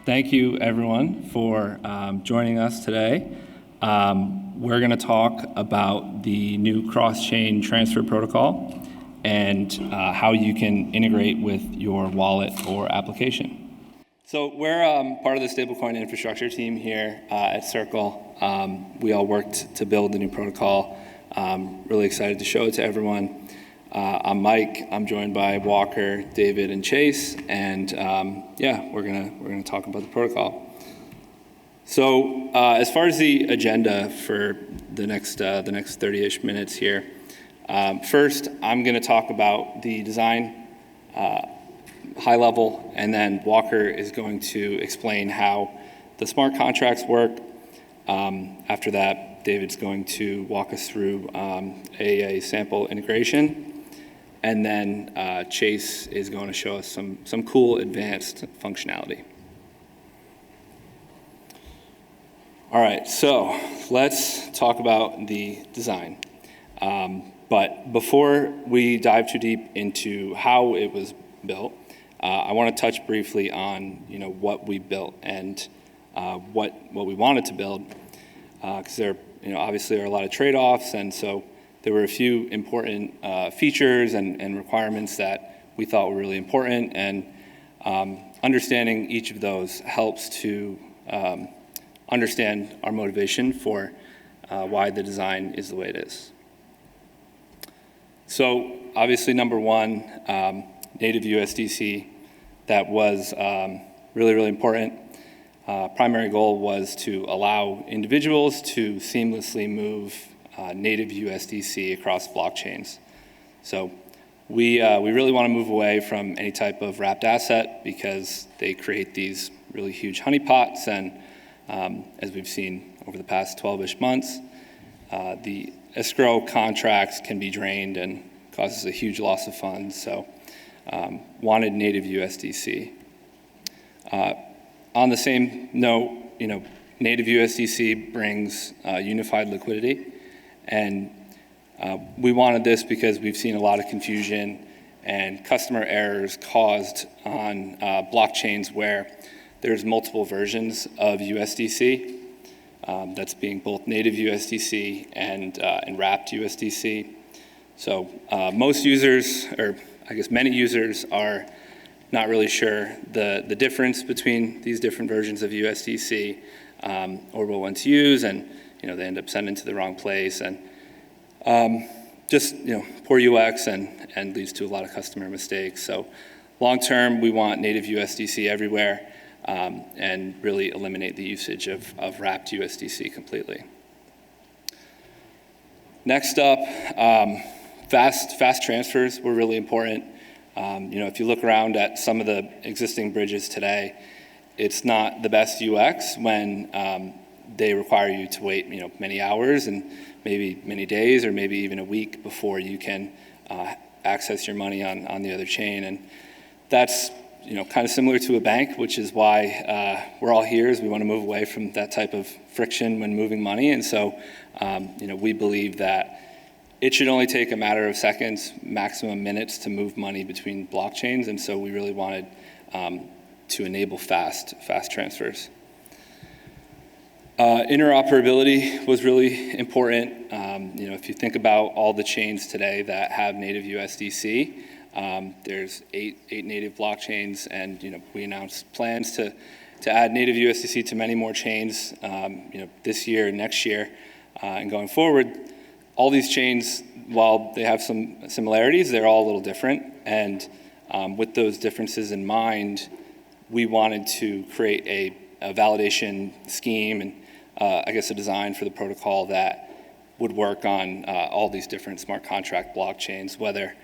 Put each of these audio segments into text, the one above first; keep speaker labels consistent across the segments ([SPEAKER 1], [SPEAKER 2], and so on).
[SPEAKER 1] Thank you, everyone, for joining us today. We're going to talk about the new cross-chain transfer protocol and how you can integrate with your wallet or application. So we're part of the stablecoin infrastructure team here at Circle. We all worked to build the new protocol. Really excited to show it to everyone. I'm Mike. I'm joined by Walker, David, and Chase, and we're gonna talk about the protocol. So as far as the agenda for the next 30-ish minutes here, first I'm gonna talk about the design high level, and then Walker is going to explain how the smart contracts work. After that, David's going to walk us through a sample integration. And then Chase is going to show us some cool advanced functionality. All right, so let's talk about the design. But before we dive too deep into how it was built, I want to touch briefly on what we built and what we wanted to build, because there obviously are a lot of trade-offs, and so there were a few important features and requirements that we thought were really important, and understanding each of those helps to understand our motivation for why the design is the way it is. So obviously, number one, native USDC, that was really, really important. Primary goal was to allow individuals to seamlessly move native USDC across blockchains. So we really want to move away from any type of wrapped asset because they create these really huge honeypots, and as we've seen over the past 12-ish months, the escrow contracts can be drained and causes a huge loss of funds. So wanted native USDC. On the same note, native USDC brings unified liquidity. And we wanted this because we've seen a lot of confusion and customer errors caused on blockchains where there's multiple versions of USDC. That's being both native USDC and wrapped USDC. So most users, or I guess many users, are not really sure the difference between these different versions of USDC or what one to use, and they end up sending to the wrong place, and just poor UX and leads to a lot of customer mistakes. So long term, we want native USDC everywhere and really eliminate the usage of wrapped USDC completely. Next up, fast transfers were really important. If you look around at some of the existing bridges today, it's not the best UX when they require you to wait, many hours and maybe many days or maybe even a week before you can access your money on the other chain. And that's, kind of similar to a bank, which is why we're all here, is we want to move away from that type of friction when moving money. And so, we believe that it should only take a matter of seconds, maximum minutes, to move money between blockchains. And so we really wanted to enable fast transfers. Interoperability was really important. If you think about all the chains today that have native USDC, there's eight native blockchains, and we announced plans to add native USDC to many more chains, this year and next year, and going forward. All these chains, while they have some similarities, they're all a little different, and with those differences in mind, we wanted to create a validation scheme and a design for the protocol that would work on all these different smart contract blockchains, whether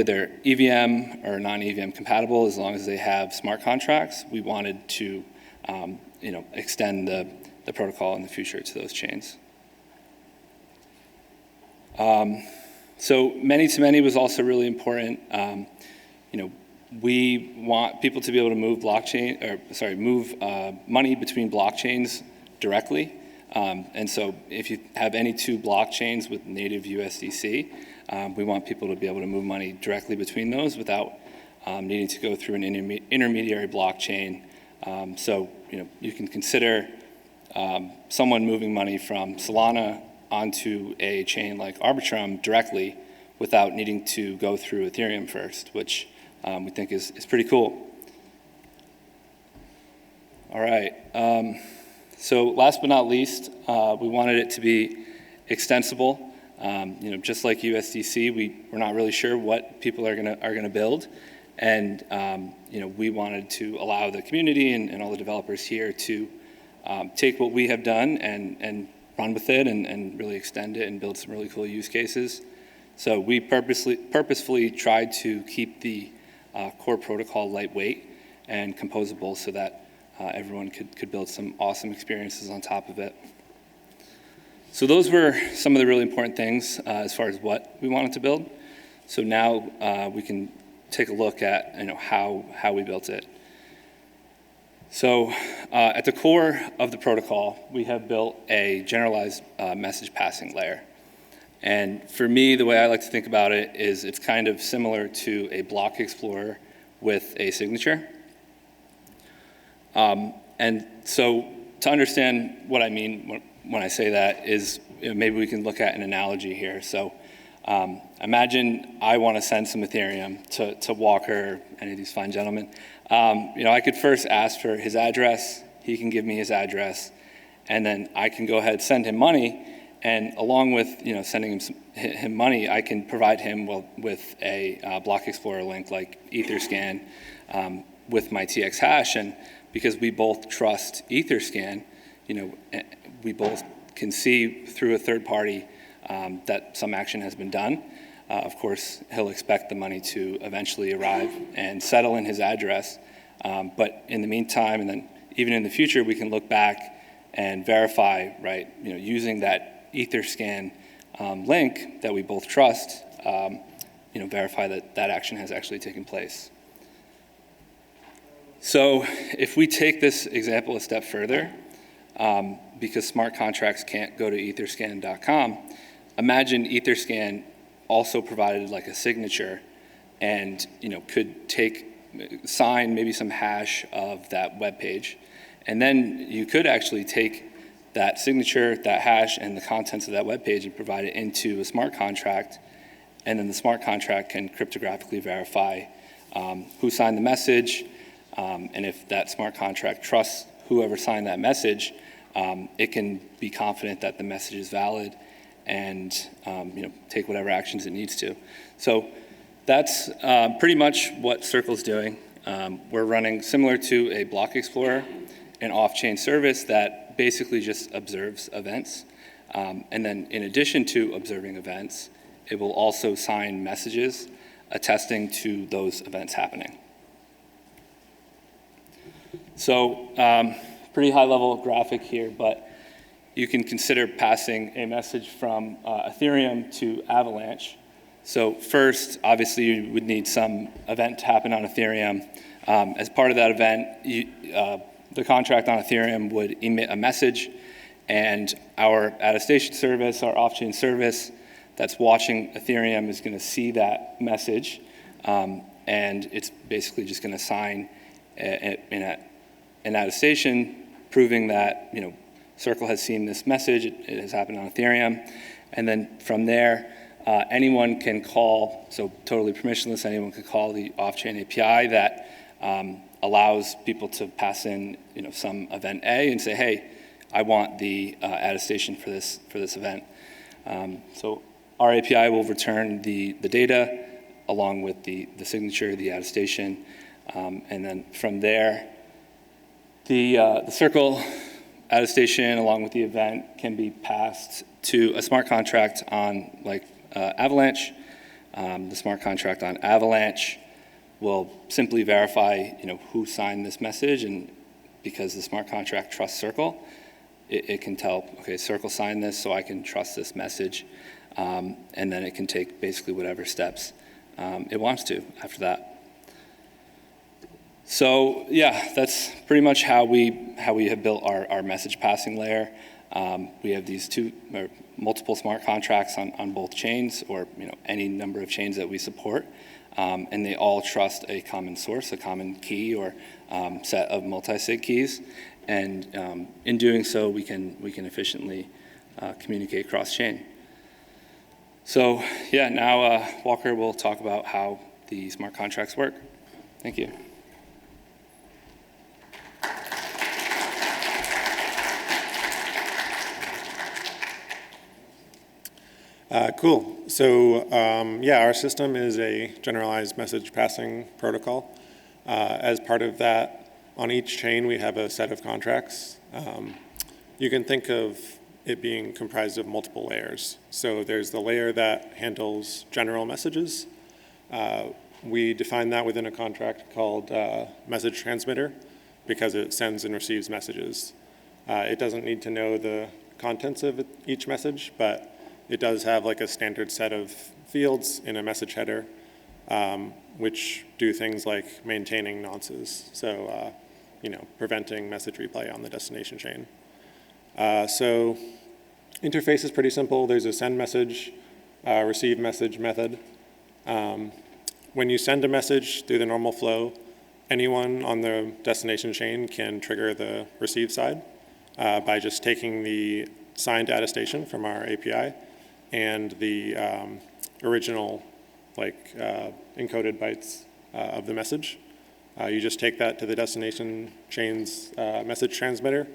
[SPEAKER 1] they're EVM or non-EVM compatible. As long as they have smart contracts, we wanted to extend the protocol in the future to those chains. So many-to-many was also really important. We want people to be able to move money between blockchains directly. And so if you have any two blockchains with native USDC, we want people to be able to move money directly between those without needing to go through an intermediary blockchain So you can consider someone moving money from Solana onto a chain like Arbitrum directly without needing to go through Ethereum first, which we think is pretty cool. All right. So last but not least, we wanted it to be extensible. Just like USDC, we're not really sure what people are gonna build, and we wanted to allow the community and all the developers here to take what we have done and run with it and really extend it and build some really cool use cases. So we purposefully tried to keep the core protocol lightweight and composable so that everyone could build some awesome experiences on top of it. So those were some of the really important things as far as what we wanted to build. So now we can take a look at how we built it. So at the core of the protocol, we have built a generalized message passing layer. And for me, the way I like to think about it is it's kind of similar to a block explorer with a signature. And so to understand what I mean when I say that is maybe we can look at an analogy here. So imagine I want to send some Ethereum to Walker, any of these fine gentlemen. I could first ask for his address, he can give me his address, and then I can go ahead, send him money, and along with sending him money, I can provide him with a block explorer link like Etherscan with my TX hash, and because we both trust Etherscan, we both can see through a third party that some action has been done. Of course, he'll expect the money to eventually arrive and settle in his address. But in the meantime, and then even in the future, we can look back and verify, right, using that Etherscan link that we both trust, verify that that action has actually taken place. So if we take this example a step further, because smart contracts can't go to etherscan.com, imagine Etherscan also provided like a signature and could sign maybe some hash of that web page, and then you could actually take that signature, that hash, and the contents of that web page and provide it into a smart contract, and then the smart contract can cryptographically verify who signed the message, and if that smart contract trusts whoever signed that message, it can be confident that the message is valid and take whatever actions it needs to. So that's pretty much what Circle's doing. We're running similar to a block explorer, an off-chain service that basically just observes events. And then in addition to observing events, it will also sign messages attesting to those events happening. So pretty high-level graphic here, but you can consider passing a message from Ethereum to Avalanche. So first, obviously, you would need some event to happen on Ethereum. As part of that event, the contract on Ethereum would emit a message, and our attestation service, our off-chain service that's watching Ethereum is going to see that message, and it's basically just going to sign an attestation proving that Circle has seen this message, it has happened on Ethereum, and then from there, anyone can call, so totally permissionless, anyone can call the off-chain API that allows people to pass in some event A and say, hey, I want the attestation for this event. So our API will return the data along with the signature, the attestation, and then from there, the Circle attestation along with the event can be passed to a smart contract on Avalanche. The smart contract on Avalanche will simply verify who signed this message, and because the smart contract trusts Circle, it can tell, okay, Circle signed this, so I can trust this message, and then it can take basically whatever steps it wants to after that. So yeah, that's pretty much how we have built our message passing layer. We have these multiple smart contracts on both chains, or any number of chains that we support, and they all trust a common source, a common key or set of multi-sig keys. And in doing so, we can efficiently communicate cross-chain. So yeah, now Walker will talk about how the smart contracts work. Thank you.
[SPEAKER 2] Cool. So yeah, our system is a generalized message passing protocol. As part of that, on each chain we have a set of contracts. You can think of it being comprised of multiple layers. So there's the layer that handles general messages. We define that within a contract called message transmitter because it sends and receives messages. It doesn't need to know the contents of each message, but it does have like a standard set of fields in a message header, which do things like maintaining nonces. So, preventing message replay on the destination chain. So interface is pretty simple. There's a send message, receive message method. When you send a message through the normal flow, anyone on the destination chain can trigger the receive side by just taking the signed attestation from our API and the original encoded bytes of the message. You just take that to the destination chain's message transmitter,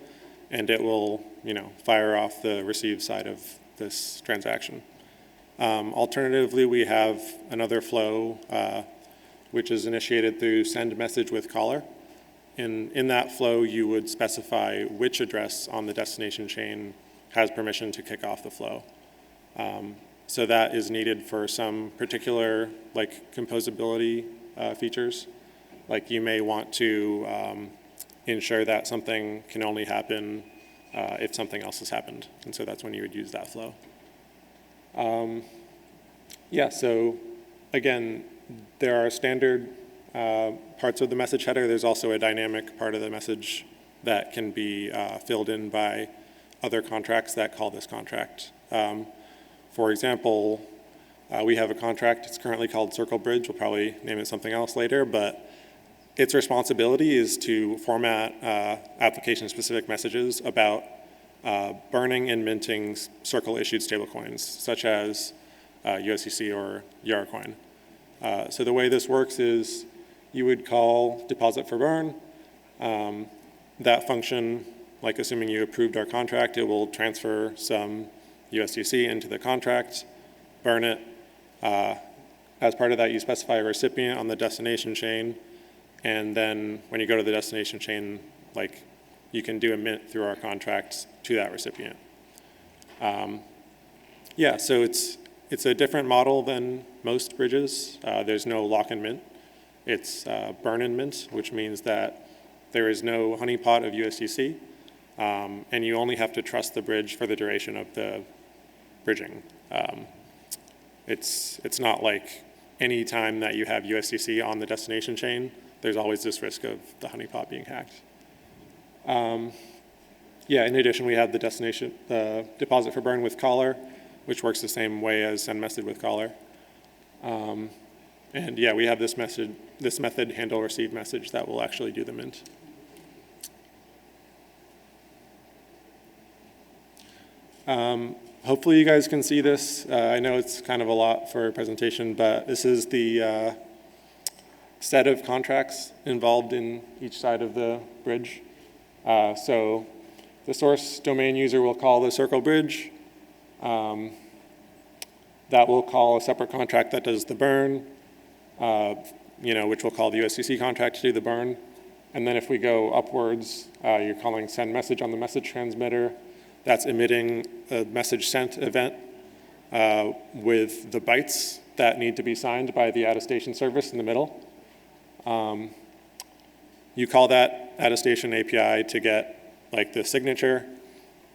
[SPEAKER 2] and it will fire off the receive side of this transaction. Alternatively, we have another flow which is initiated through send message with caller. In that flow, you would specify which address on the destination chain has permission to kick off the flow. So that is needed for some particular composability features. Like you may want to ensure that something can only happen if something else has happened. And so that's when you would use that flow. Yeah, so again, there are standard parts of the message header. There's also a dynamic part of the message that can be filled in by other contracts that call this contract. For example, we have a contract, it's currently called Circle Bridge. We'll probably name it something else later, but its responsibility is to format application-specific messages about burning and minting Circle-issued stablecoins, such as USDC or Coin. So the way this works is you would call deposit for burn. That function, assuming you approved our contract, it will transfer some USDC into the contract, burn it. As part of that, you specify a recipient on the destination chain, and then when you go to the destination chain, you can do a mint through our contracts to that recipient. Yeah, so it's a different model than most bridges. There's no lock and mint. It's burn and mint, which means that there is no honeypot of USDC, and you only have to trust the bridge for the duration of the bridging. It's not like any time that you have USDC on the destination chain, there's always this risk of the honeypot being hacked. Yeah, in addition, we have the deposit for burn with caller, which works the same way as send message with caller. And yeah, we have this method handle receive message that will actually do the mint. Hopefully you guys can see this. I know it's kind of a lot for a presentation, but this is the set of contracts involved in each side of the bridge. So the source domain user will call the Circle bridge. That will call a separate contract that does the burn, which will call the USDC contract to do the burn. And then if we go upwards, you're calling send message on the message transmitter. That's emitting a message sent event with the bytes that need to be signed by the attestation service in the middle. You call that attestation API to get the signature.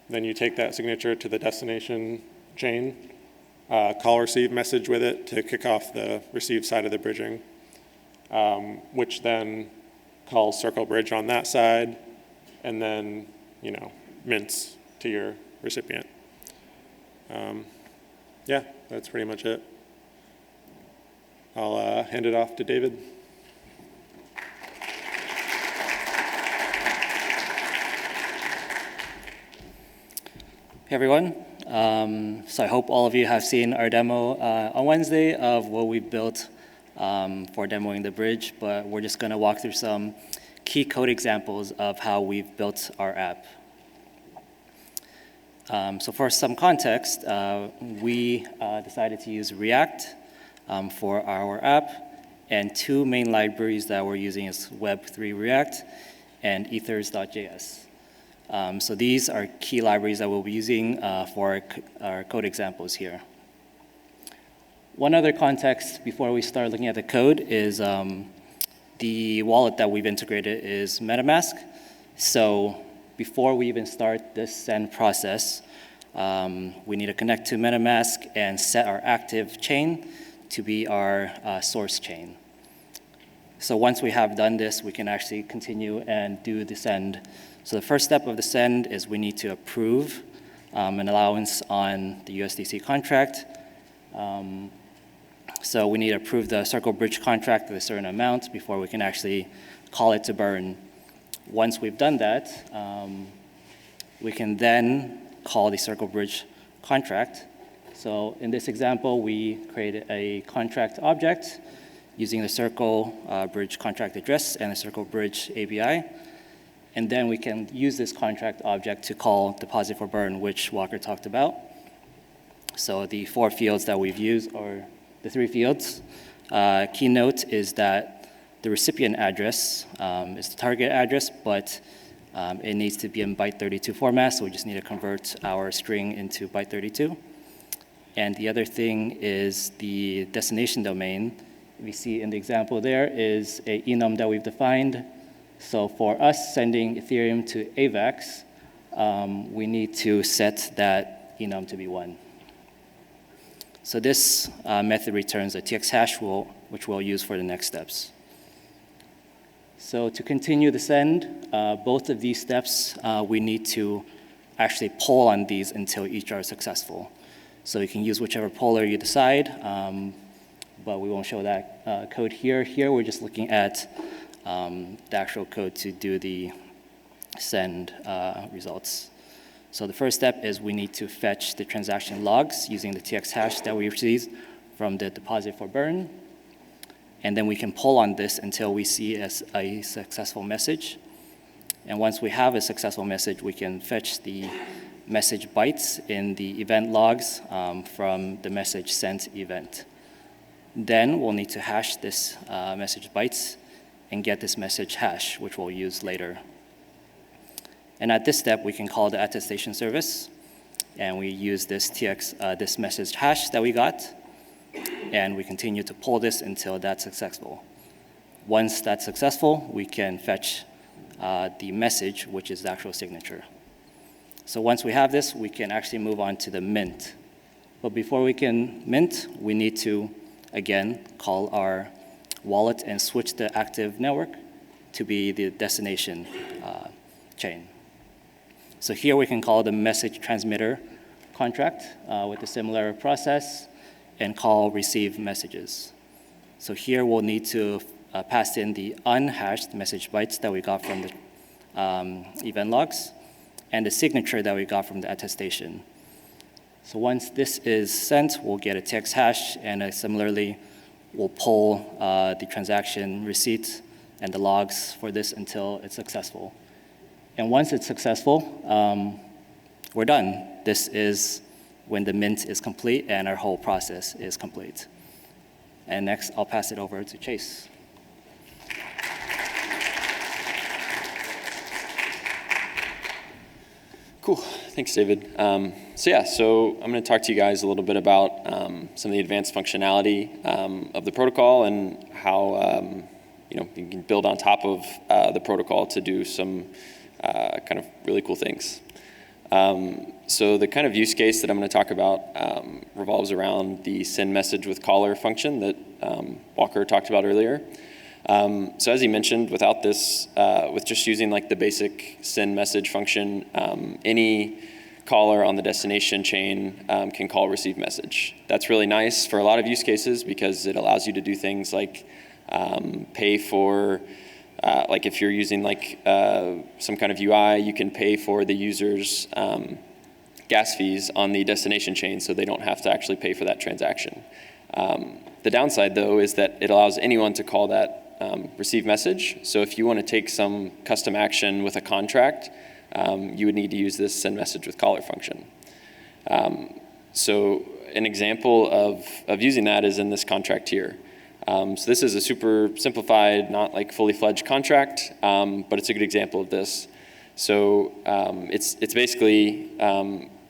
[SPEAKER 2] Then you take that signature to the destination chain, call receive message with it to kick off the receive side of the bridging, which then calls Circle Bridge on that side, and then mints to your recipient. Yeah, that's pretty much it. I'll hand it off to David.
[SPEAKER 3] Hey everyone. So I hope all of you have seen our demo on Wednesday of what we built for demoing the bridge, but we're just going to walk through some key code examples of how we've built our app. So for some context, we decided to use React for our app, and two main libraries that we're using is Web3 React and ethers.js. So these are key libraries that we'll be using for our code examples here. One other context before we start looking at the code is the wallet that we've integrated is MetaMask. So before we even start this send process, we need to connect to MetaMask and set our active chain to be our source chain. So once we have done this, we can actually continue and do the send. So the first step of the send is we need to approve an allowance on the USDC contract. So we need to approve the Circle Bridge contract at a certain amount before we can actually call it to burn. Once we've done that, we can then call the Circle Bridge contract. So in this example, we created a contract object using the Circle Bridge contract address and the Circle Bridge API. And then we can use this contract object to call deposit for burn, which Walker talked about. So the 4 fields that we've used are the 3 fields. Key note is that the recipient address is the target address, but it needs to be in byte 32 format, so we just need to convert our string into byte 32. And the other thing is the destination domain. We see in the example there is a enum that we've defined. So for us sending Ethereum to AVAX, we need to set that enum to be 1. So this method returns a TX hash, which we'll use for the next steps. So to continue the send, both of these steps, we need to actually poll on these until each are successful. So you can use whichever poller you decide, but we won't show that code here. Here we're just looking at the actual code to do the send results. So the first step is we need to fetch the transaction logs using the TX hash that we received from the deposit for burn. And then we can poll on this until we see a successful message. And once we have a successful message, we can fetch the message bytes in the event logs from the message sent event. Then we'll need to hash this message bytes and get this message hash, which we'll use later. And at this step, we can call the attestation service, and we use this this message hash that we got, and we continue to pull this until that's successful. Once that's successful, we can fetch the message, which is the actual signature. So once we have this, we can actually move on to the mint. But before we can mint, we need to, again, call our wallet and switch the active network to be the destination chain. So here we can call the message transmitter contract with a similar process and call receive messages. So here we'll need to pass in the unhashed message bytes that we got from the event logs and the signature that we got from the attestation. So once this is sent, we'll get a TX hash, and similarly, we'll poll the transaction receipt and the logs for this until it's successful. And once it's successful, we're done. This is when the mint is complete and our whole process is complete. And next, I'll pass it over to Chase.
[SPEAKER 4] Cool, thanks, David. So I'm going to talk to you guys a little bit about some of the advanced functionality of the protocol and how you can build on top of the protocol to do some kind of really cool things. So the kind of use case that I'm going to talk about revolves around the send message with caller function that Walker talked about earlier. So as he mentioned, without this, with just using like the basic send message function, any caller on the destination chain can call receive message. That's really nice for a lot of use cases because it allows you to do things like pay for, like if you're using like some kind of UI, you can pay for the user's gas fees on the destination chain so they don't have to actually pay for that transaction. The downside though is that it allows anyone to call that receive message. So if you want to take some custom action with a contract, you would need to use this send message with caller function. So an example of using that is in this contract here. So this is a super simplified, not like fully fledged contract, but it's a good example of this. So it's basically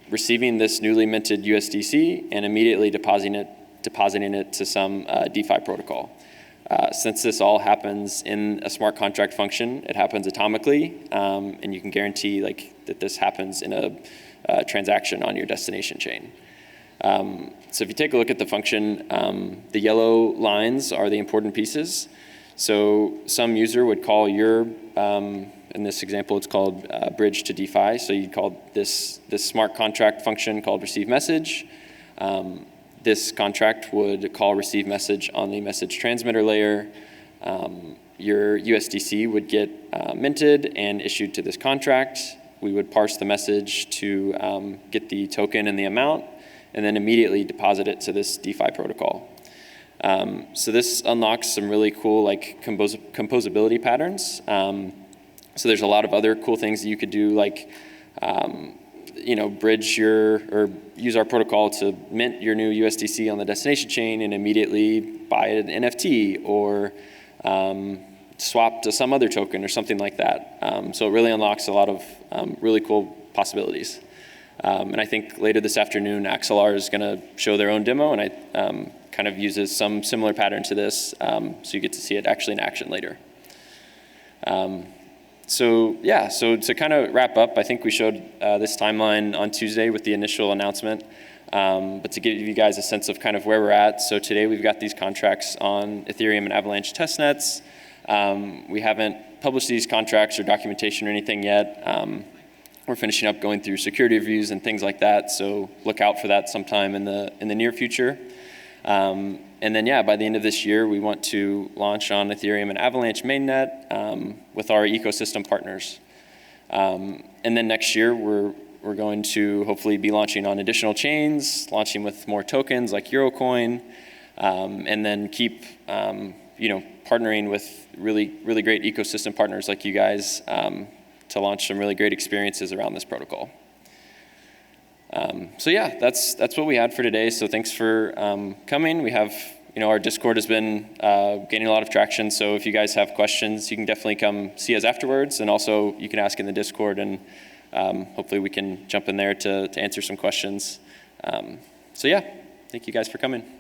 [SPEAKER 4] receiving this newly minted USDC and immediately depositing it to some DeFi protocol. Since this all happens in a smart contract function, it happens atomically, and you can guarantee like that this happens in a transaction on your destination chain. So if you take a look at the function, the yellow lines are the important pieces. So some user would call your, in this example, it's called bridge to DeFi. So you'd call this smart contract function called receive message. This contract would call receive message on the message transmitter layer. Your USDC would get minted and issued to this contract. We would parse the message to get the token and the amount, and then immediately deposit it to this DeFi protocol. So this unlocks some really cool like composability patterns. So there's a lot of other cool things that you could do, like bridge or use our protocol to mint your new USDC on the destination chain and immediately buy an NFT or swap to some other token or something like that. So it really unlocks a lot of really cool possibilities. And I think later this afternoon, Axelar is going to show their own demo, and it kind of uses some similar pattern to this, so you get to see it actually in action later. So to kind of wrap up, I think we showed this timeline on Tuesday with the initial announcement, but to give you guys a sense of kind of where we're at. So today we've got these contracts on Ethereum and Avalanche testnets. We haven't published these contracts or documentation or anything yet. We're finishing up going through security reviews and things like that, so look out for that sometime in the near future. And then, by the end of this year, we want to launch on Ethereum and Avalanche mainnet with our ecosystem partners. And then next year, we're going to hopefully be launching on additional chains, launching with more tokens like Eurocoin, and then keep partnering with really great ecosystem partners like you guys to launch some really great experiences around this protocol. That's what we had for today. So thanks for coming. We have, our Discord has been gaining a lot of traction. So if you guys have questions, you can definitely come see us afterwards. And also you can ask in the Discord, and hopefully we can jump in there to answer some questions. Thank you guys for coming.